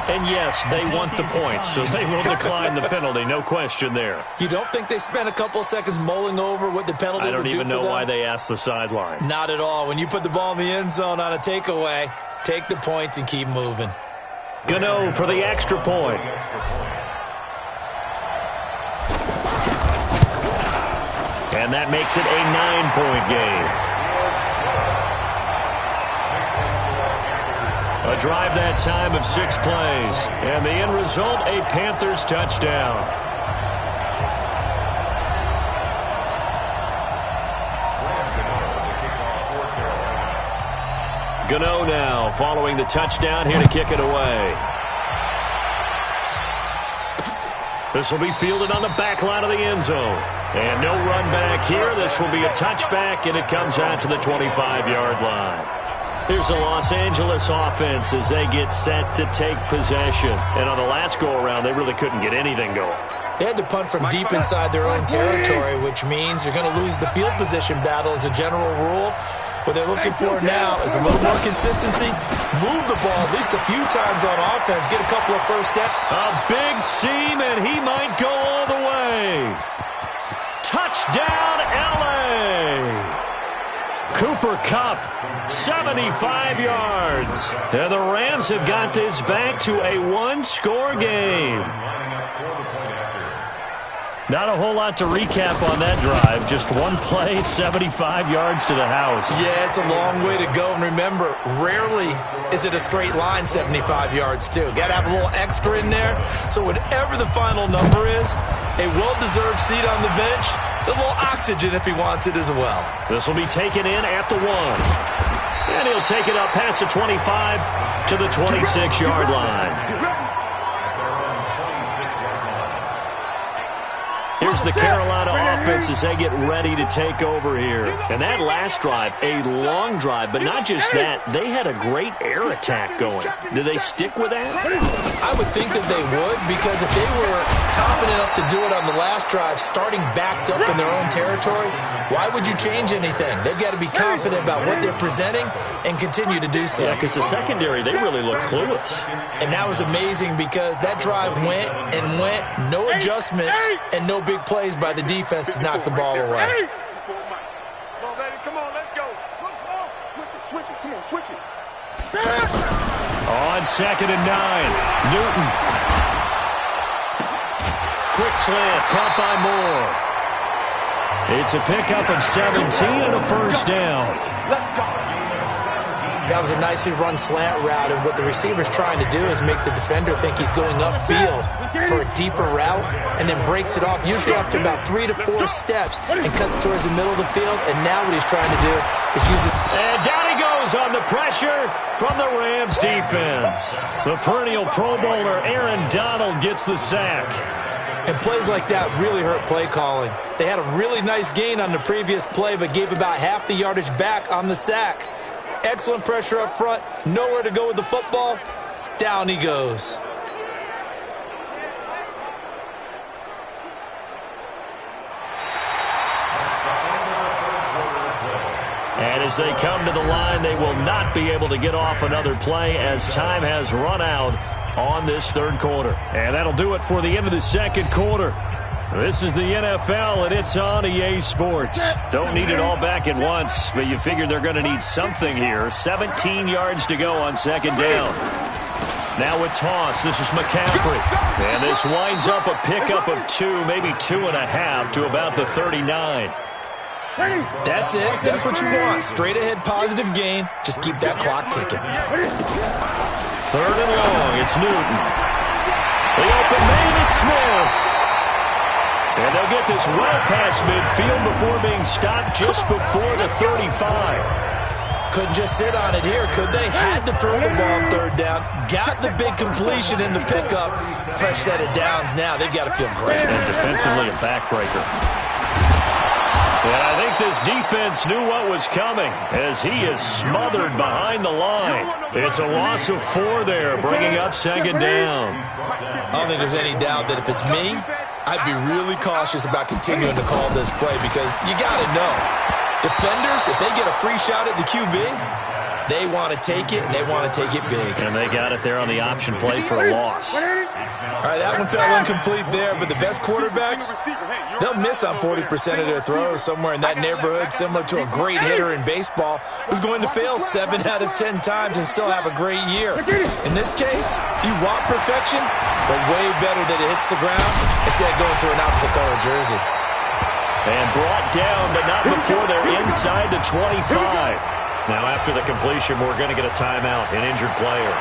And yes, they want the points, so they will decline the penalty. No question there. You don't think they spent a couple of seconds mulling over what the penalty would do for them? I don't even know why they asked the sideline. Not at all. When you put the ball in the end zone on a takeaway, take the points and keep moving. Gano for the extra point. And that makes it a 9-point game. A drive that time of 6 plays. And the end result, a Panthers touchdown. Gano now following the touchdown here to kick it away. This will be fielded on the back line of the end zone. And no run back here. This will be a touchback, and it comes out to the 25-yard line. Here's the Los Angeles offense as they get set to take possession. And on the last go-around, they really couldn't get anything going. They had to punt from deep inside their own territory, which means you're going to lose the field position battle as a general rule. What they're looking for now is a little more consistency. Move the ball at least a few times on offense. Get a couple of first steps. A big seam, and he might go all the way. Touchdown, L.A. Cooper Kupp, 75 yards. And the Rams have got this back to a 1-score game. Not a whole lot to recap on that drive. Just one play, 75 yards to the house. Yeah, it's a long way to go. And remember, rarely is it a straight line 75 yards, too. Got to have a little extra in there. So whatever the final number is, a well-deserved seat on the bench, a little oxygen if he wants it as well. This will be taken in at the 1. And he'll take it up past the 25 to the 26-yard line. Here's Here's the Carolina offense as they get ready to take over here. And that last drive, a long drive, but not just that, they had a great air attack going. Do they stick with that? I would think that they would, because if they were confident enough to do it on the last drive, starting backed up in their own territory, why would you change anything? They've got to be confident about what they're presenting and continue to do so. Yeah, because the secondary, they really look clueless. And that was amazing because that drive went and went, no adjustments, and no big plays by the defense to knock the ball away. Come on, baby, come on, let's go. Switch it, come on, switch it. On 2nd and 9, Newton. Quick slant, caught by Moore. It's a pickup of 17 and a first down. Let's go. That was a nicely run slant route, and what the receiver's trying to do is make the defender think he's going upfield for a deeper route, and then breaks it off, usually after about 3 to 4 steps, and cuts towards the middle of the field. And now what he's trying to do is use it. And down he goes on the pressure from the Rams defense. The perennial Pro Bowler Aaron Donald gets the sack. And plays like that really hurt play calling. They had a really nice gain on the previous play, but gave about half the yardage back on the sack. Excellent pressure up front. Nowhere to go with the football. Down he goes. And as they come to the line, they will not be able to get off another play as time has run out on this third quarter. And that'll do it for the end of the second quarter. This is the NFL, and it's on EA Sports. Don't need it all back at once, but you figure they're going to need something here. 17 yards to go on 2nd down. Now with toss, this is McCaffrey. And this winds up a pickup of 2, maybe 2.5 to about the 39. That's it. That's what you want. Straight ahead positive gain. Just keep that clock ticking. 3rd and long, it's Newton. The open man is Smith. And they'll get this well past midfield before being stopped just before the 35. Couldn't just sit on it here, could they? Had to throw the ball on 3rd down. Got the big completion in the pickup. Fresh set of downs now. They've got to feel great. And defensively a backbreaker. And I think this defense knew what was coming as he is smothered behind the line. It's a loss of 4 there, bringing up 2nd down. I don't think there's any doubt that if it's me, I'd be really cautious about continuing to call this play, because you got to know, defenders, if they get a free shot at the QB, they want to take it, and they want to take it big. And they got it there on the option play for a loss. All right, that one fell incomplete there, but the best quarterbacks, they'll miss on 40% of their throws, somewhere in that neighborhood, similar to a great hitter in baseball who's going to fail 7 out of 10 times and still have a great year. In this case, you want perfection, but way better that it hits the ground instead of going to an opposite color jersey. And brought down, but not before they're inside the 25. Now after the completion, we're going to get a timeout, an injured player.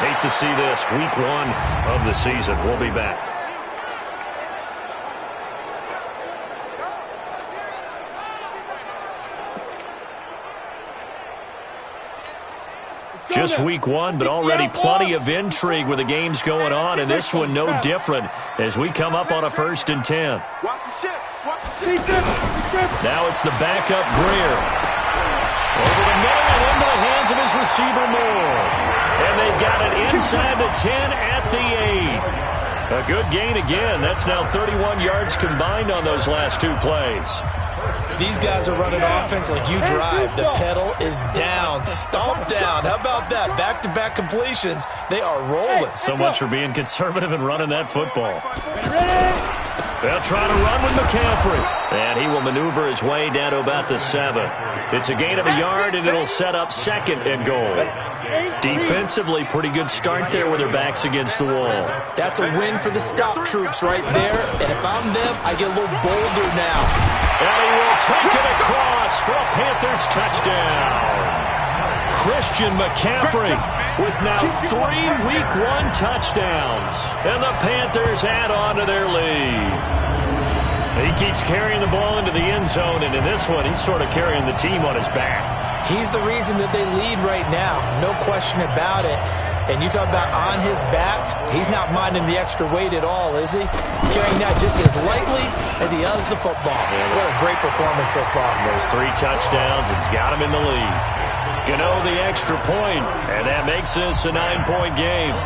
Hate to see this. Week 1 of the season. We'll be back. Just week 1, but already plenty of intrigue with the games going on, and this one no different as we come up on a 1st and 10. Now it's the backup Greer. Over the middle and into the hands of his receiver Moore. And they've got it inside the 10 at the 8. A good gain again. That's now 31 yards combined on those last 2 plays. These guys are running offense like you drive. The pedal is down, stomped down. How about that? Back-to-back completions. They are rolling. So much for being conservative and running that football. They'll try to run with McCaffrey. And he will maneuver his way down to about the 7. It's a gain of a yard, and it'll set up 2nd and goal. Defensively, pretty good start there with their backs against the wall. That's a win for the stop troops right there. And if I'm them, I get a little bolder now. And he will take it across for a Panthers touchdown. Christian McCaffrey with now 3 Week 1 touchdowns. And the Panthers add on to their lead. He keeps carrying the ball into the end zone, and in this one, he's sort of carrying the team on his back. He's the reason that they lead right now, no question about it. And you talk about on his back, he's not minding the extra weight at all, is he? Carrying that just as lightly as he does the football. What a great performance so far. Those 3 touchdowns, it's got him in the lead. Gano the extra point, and that makes this a 9-point game.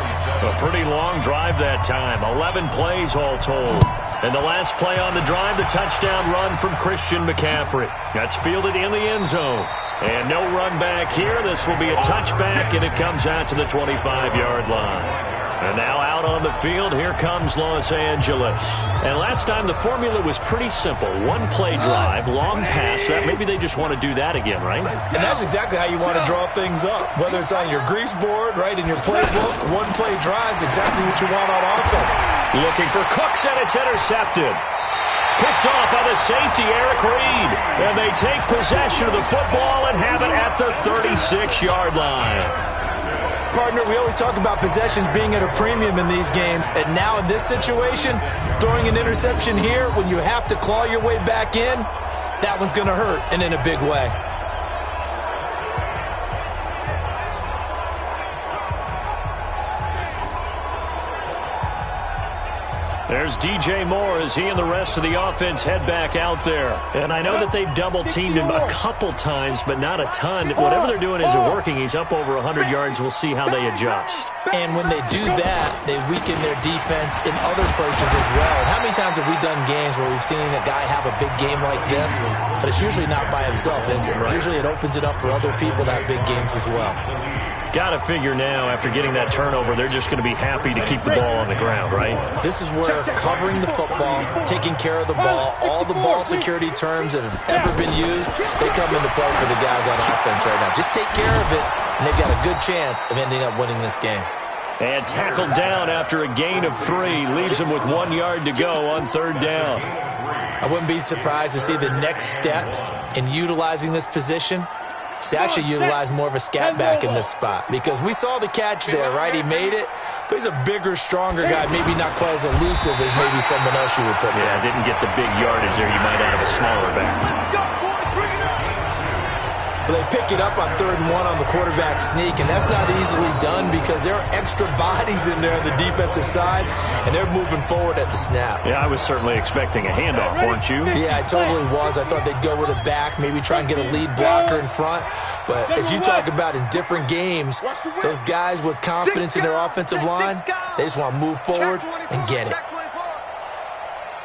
A pretty long drive that time, 11 plays all told. And the last play on the drive, the touchdown run from Christian McCaffrey. That's fielded in the end zone. And no run back here. This will be a touchback, and it comes out to the 25-yard line. And now out on the field, here comes Los Angeles. And last time the formula was pretty simple. 1-play drive, long pass. That maybe they just want to do that again, right? And that's exactly how you want to draw things up. Whether it's on your grease board, right, in your playbook, 1-play drive is exactly what you want on offense. Looking for Cooks, and it's intercepted. Picked off by the safety, Eric Reed. And they take possession of the football and have it at the 36-yard line. Partner, we always talk about possessions being at a premium in these games. And now in this situation, throwing an interception here when you have to claw your way back in, that one's going to hurt, and in a big way. There's DJ Moore as he and the rest of the offense head back out there. And I know that they've double-teamed him a couple times, but not a ton. Whatever they're doing isn't working. He's up over 100 yards. We'll see how they adjust. And when they do that, they weaken their defense in other places as well. And how many times have we done games where we've seen a guy have a big game like this? But it's usually not by himself, is it? Right. Usually it opens it up for other people to have big games as well. Got to figure now, after getting that turnover, they're just going to be happy to keep the ball on the ground, right? This is where covering the football, taking care of the ball, all the ball security terms that have ever been used, they come into play for the guys on offense right now. Just take care of it, and they've got a good chance of ending up winning this game. And tackled down after a gain of 3. Leaves him with 1 yard to go on 3rd down. I wouldn't be surprised to see the next step in utilizing this position to actually utilize more of a scat back in this spot, because we saw the catch there, right? He made it, but he's a bigger, stronger guy, maybe not quite as elusive as maybe someone else you would put there. Yeah, didn't get the big yardage there you might out of a smaller back. But they pick it up on 3rd and 1 on the quarterback sneak, and that's not easily done because there are extra bodies in there on the defensive side, and they're moving forward at the snap. Yeah, I was certainly expecting a handoff, weren't you? Yeah, I totally was. I thought they'd go with it back, maybe try and get a lead blocker in front. But as you talk about in different games, those guys with confidence in their offensive line, they just want to move forward and get it.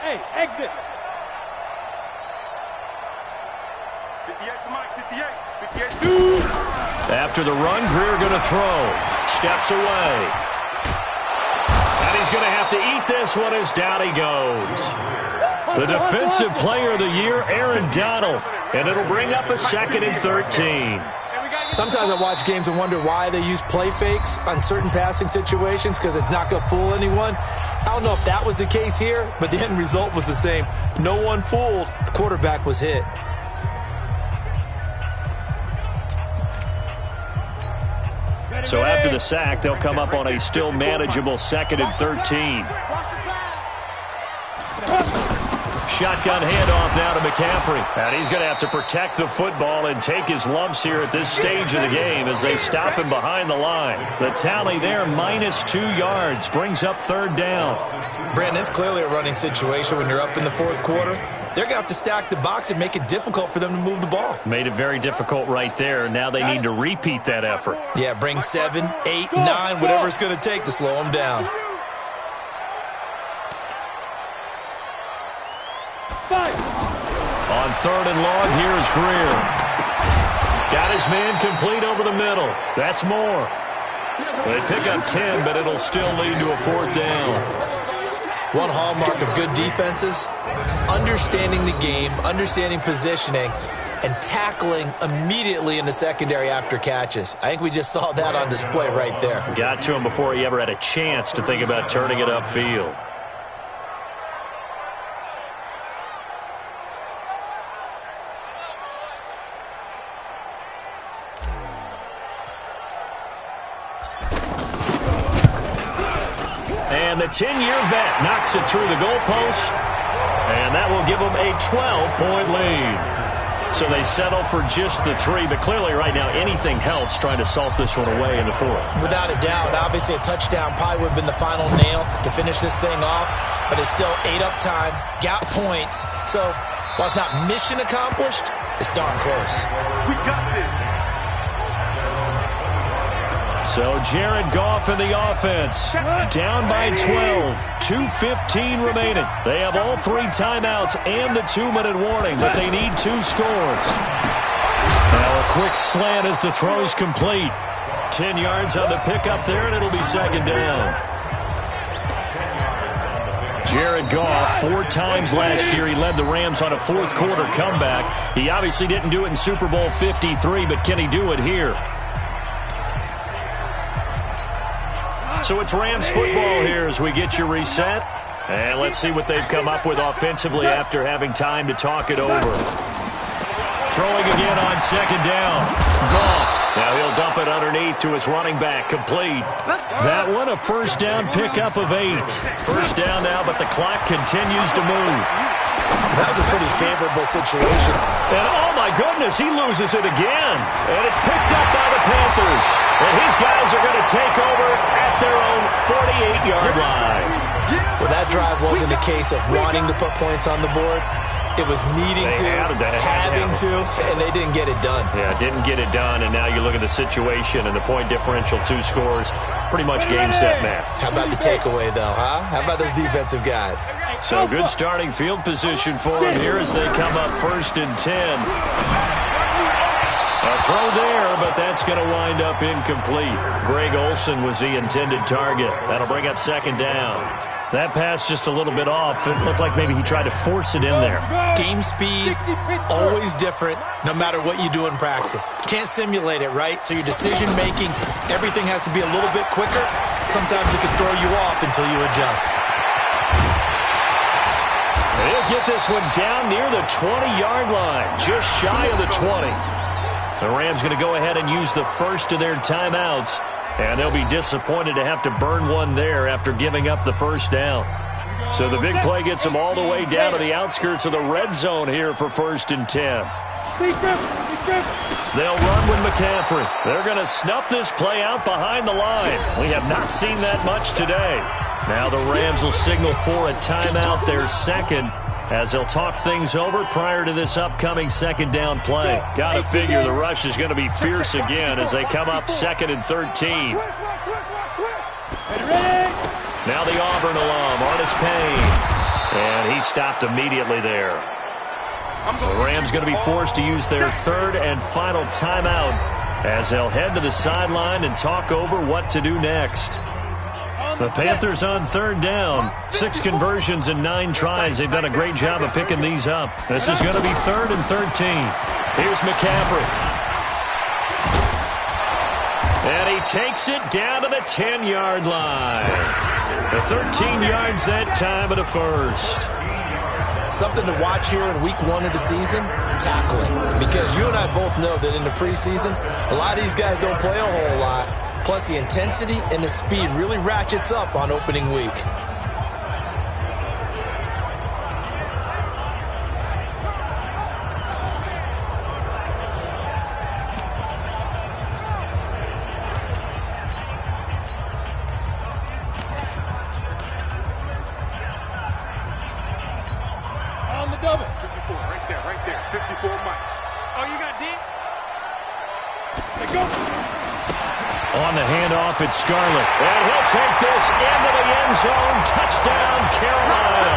Hey, exit. 58 to Mike, 58. After the run, Greer going to throw. Steps away. And he's going to have to eat this one as down he goes. The defensive player of the year, Aaron Donald. And it'll bring up a 2nd and 13. Sometimes I watch games and wonder why they use play fakes on certain passing situations, because it's not going to fool anyone. I don't know if that was the case here, but the end result was the same. No one fooled. The quarterback was hit. So after the sack, they'll come up on a still manageable 2nd and 13. Shotgun handoff now to McCaffrey. And he's going to have to protect the football and take his lumps here at this stage of the game as they stop him behind the line. The tally there, -2 yards, brings up 3rd down. Brandon, it's clearly a running situation when you're up in the 4th quarter. They're going to have to stack the box and make it difficult for them to move the ball. Made it very difficult right there. Now they need to repeat that effort. Yeah, bring 7, 8, 9, whatever it's going to take to slow them down. On 3rd and long, here's Greer. Got his man complete over the middle. That's Moore. They pick up 10, but it'll still lead to a 4th down. One hallmark of good defenses is understanding the game, understanding positioning, and tackling immediately in the secondary after catches. I think we just saw that on display right there. Got to him before he ever had a chance to think about turning it upfield. And the 10-year vet knocks it through the goalpost, and that will give them a 12-point lead. So they settle for just the 3, but clearly right now anything helps trying to salt this one away in the 4th. Without a doubt, obviously a touchdown probably would have been the final nail to finish this thing off, but it's still 8 up time, got points. So while it's not mission accomplished, it's darn close. We got this. So Jared Goff in the offense, down by 12, 2:15 remaining. They have all 3 timeouts and the 2-minute warning, but they need 2 scores. Now a quick slant as the throw's complete. 10 yards on the pickup there, and it'll be 2nd down. Jared Goff, 4 times last year he led the Rams on a 4th quarter comeback. He obviously didn't do it in Super Bowl 53, but can he do it here? So it's Rams football here as we get you reset. And let's see what they've come up with offensively after having time to talk it over. Throwing again on 2nd down. Goff. Now he'll dump it underneath to his running back. Complete. That one a 1st down pickup of 8. 1st down now, but the clock continues to move. That was a pretty favorable situation. And oh my goodness, he loses it again. And it's picked up by the Panthers. And his guys are going to take over at their own 48-yard line. Well, that drive wasn't a case of wanting to put points on the board. It was needing to, having to, and they didn't get it done. Yeah, didn't get it done, and now you look at the situation and the point differential, 2 scores, pretty much game, set, match. How about the takeaway, though, huh? How about those defensive guys? So good starting field position for them here as they come up 1st and 10. A throw there, but that's going to wind up incomplete. Greg Olsen was the intended target. That'll bring up 2nd down. That pass just a little bit off. It looked like maybe he tried to force it in there. Game speed, always different, no matter what you do in practice. You can't simulate it, right? So your decision-making, everything has to be a little bit quicker. Sometimes it can throw you off until you adjust. They'll get this one down near the 20-yard line, just shy of the 20. The Rams going to go ahead and use the 1st of their timeouts. And they'll be disappointed to have to burn one there after giving up the 1st down. So the big play gets them all the way down to the outskirts of the red zone here for 1st and 10. They'll run with McCaffrey. They're going to snuff this play out behind the line. We have not seen that much today. Now the Rams will signal for a timeout, their 2nd, as they'll talk things over prior to this upcoming 2nd down play. Got to figure the rush is going to be fierce again as they come up 2nd and 13. Now the Auburn alum, Artis Payne. And he stopped immediately there. The Rams going to be forced to use their 3rd and final timeout as they'll head to the sideline and talk over what to do next. The Panthers on 3rd down. 6 conversions and 9 tries. They've done a great job of picking these up. This is going to be 3rd and 13. Here's McCaffrey. And he takes it down to the 10-yard line. The 13 yards that time of the 1st. Something to watch here in week 1 of the season, tackling. Because you and I both know that in the preseason, a lot of these guys don't play a whole lot. Plus, the intensity and the speed really ratchets up on opening week. On the double. 54, right there. 54, Mike. Oh, you got deep? Let's go. On the handoff, it's Scarlett. And he'll take this into the end zone. Touchdown, Carolina.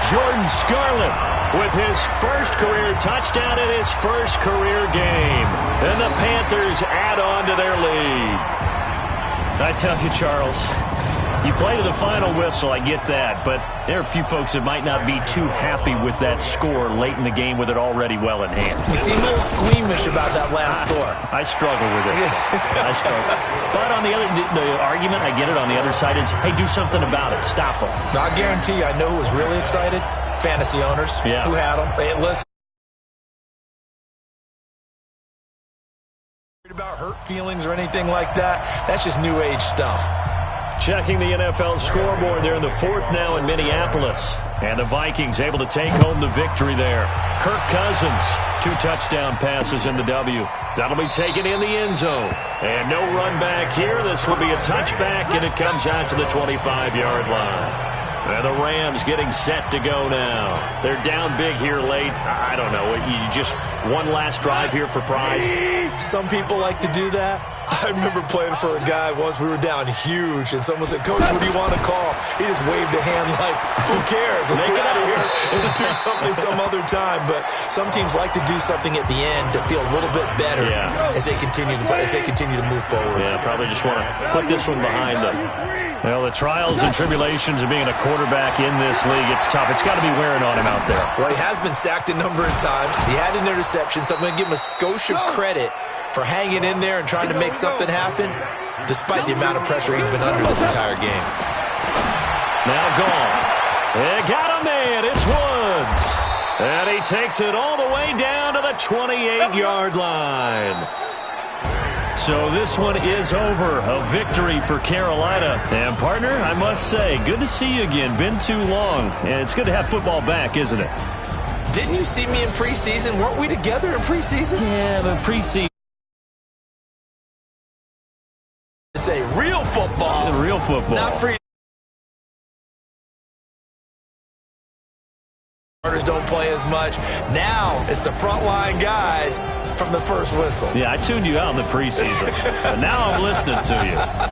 Jordan Scarlett with his 1st career touchdown in his 1st career game. And the Panthers add on to their lead. I tell you, Charles, you play to the final whistle, I get that, but there are a few folks that might not be too happy with that score late in the game with it already well in hand. You seem a little squeamish about that last score. I struggle with it. I struggle. But on the other, the argument, I get it, on the other side is, hey, do something about it. Stop them. Now, I guarantee you, I know who was really excited. Fantasy owners who had them. Hey, listen. About hurt feelings or anything like that. That's just new age stuff. Checking the NFL scoreboard, they're in the fourth now in Minneapolis. And the Vikings able to take home the victory there. Kirk Cousins, 2 touchdown passes in the W. That'll be taken in the end zone. And no run back here. This will be a touchback, and it comes out to the 25-yard line. And the Rams getting set to go now. They're down big here late. I don't know. You just one last drive here for pride. Some people like to do that. I remember playing for a guy once. We were down huge, and someone said, "Coach, what do you want to call?" He just waved a hand like, "Who cares? Let's get out of here and we'll do something some other time." But some teams like to do something at the end to feel a little bit better as they continue to move forward. Yeah, probably just want to put this one behind them. Well, the trials and tribulations of being a quarterback in this league, it's tough. It's got to be wearing on him out there. Well, he has been sacked a number of times. He had an interception, so I'm going to give him a skosh of credit for hanging in there and trying to make something happen, despite the amount of pressure he's been under this entire game. Now gone. They got a man. It's Woods. And he takes it all the way down to the 28-yard line. So this one is over. A victory for Carolina. And, partner, I must say, good to see you again. Been too long. And it's good to have football back, isn't it? Didn't you see me in preseason? Weren't we together in preseason? Yeah, but preseason. Say real football. Real football. Not pre. Starters don't play as much. Now it's the frontline guys from the first whistle. Yeah, I tuned you out in the preseason. But now I'm listening to you.